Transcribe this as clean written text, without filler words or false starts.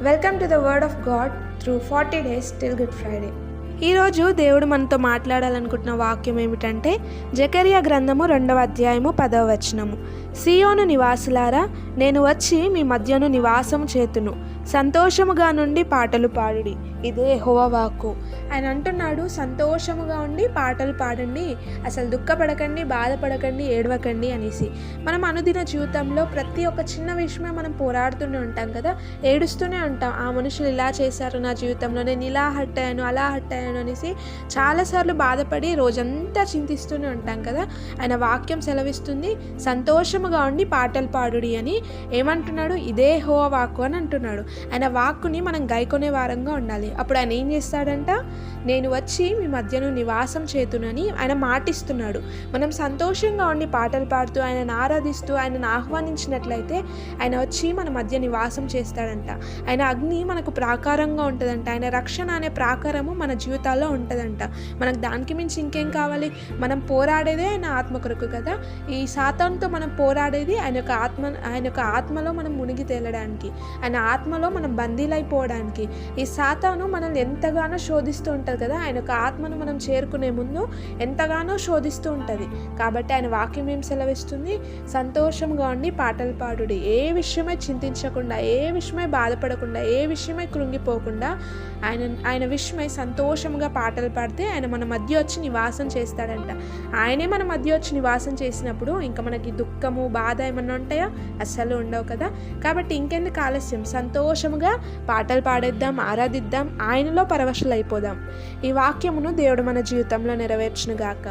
Welcome to the word of God through 40 days till good Friday. ఈరోజు దేవుడు మనతో మాట్లాడాలనుకుంటున్న వాక్యం ఏమిటంటే జకర్యా గ్రంథము 2వ అధ్యాయము 10వ వచనము. సియోను నివాసులారా, నేను వచ్చి మీ మధ్యను నివాసము చేతును, సంతోషముగా నుండి పాటలు పాడుడి. ఇదే యెహోవా వాక్కు. ఆయన అంటున్నాడు, సంతోషముగా ఉండి పాటలు పాడండి, అసలు దుఃఖపడకండి, బాధపడకండి, ఏడవకండి అనేసి. మనం అనుదిన జీవితంలో ప్రతి ఒక్క చిన్న విషయమే మనం పోరాడుతూనే ఉంటాం కదా, ఏడుస్తూనే ఉంటాం. ఆ మనుషులు ఇలా చేశారు నా జీవితంలో, నేను ఇలా హర్ట్ అయ్యాను, అలా హర్ట్ అయ్యాను అనేసి చాలాసార్లు బాధపడి రోజంతా చింతిస్తూనే ఉంటాం కదా. ఆయన వాక్యం సెలవిస్తుంది, సంతోషముగా ఉండి పాటలు పాడుడి అని. ఏమంటున్నాడు? ఇదే యెహోవా వాక్కు అని అంటున్నాడు. ఆయన వాక్కుని మనం గైకొనే వారంగా ఉండాలి. అప్పుడు ఆయన ఏం చేస్తాడంట? నేను వచ్చి మీ మధ్యను నివాసం చేతునని ఆయన మాటిస్తున్నాడు. మనం సంతోషంగా ఉండి పాటలు పాడుతూ ఆయనను ఆరాధిస్తూ ఆయనను ఆహ్వానించినట్లయితే ఆయన వచ్చి మన మధ్య నివాసం చేస్తాడంట. ఆయన అగ్ని మనకు ప్రాకారంగా ఉంటుందంట. ఆయన రక్షణ అనే ప్రాకారము మన జీవితాల్లో ఉంటుందంట. మనకు దానికి మించి ఇంకేం కావాలి? మనం పోరాడేదే ఆయన ఆత్మ కొరకు కదా. ఈ సాతానుతో మనం పోరాడేది ఆయన యొక్క ఆత్మలో మనం మునిగి తేలడానికి, ఆయన ఆత్మలో మనం బందీలైపోవడానికి. ఈ సాతాను మనల్ని ఎంతగానో శోధిస్తూ ఉంటుంది కదా. ఆయన యొక్క ఆత్మను మనం చేరుకునే ముందు ఎంతగానో శోధిస్తూ ఉంటుంది. కాబట్టి ఆయన వాక్యం ఏం సెలవిస్తుంది? సంతోషంగా ఉండి పాటలు పాడుడి. ఏ విషయమై చింతించకుండా, ఏ విషయమై బాధపడకుండా, ఏ విషయమై కృంగిపోకుండా ఆయన విషయమై సంతోషంగా పాటలు పాడితే ఆయన మన మధ్య వచ్చి నివాసం చేస్తాడంట. ఆయనే మన మధ్య వచ్చి నివాసం చేసినప్పుడు ఇంకా మనకి దుఃఖము, బాధ ఏమన్నా ఉంటాయా? అస్సలు ఉండవు కదా. కాబట్టి ఇంకెందుకు ఆలస్యం? సంతోషముగా పాటలు పాడేద్దాం, ఆరాధిద్దాం, ఆయనలో పరవశులైపోదాం. ఈ వాక్యమును దేవుడు మన జీవితంలో నెరవేర్చునుగాక.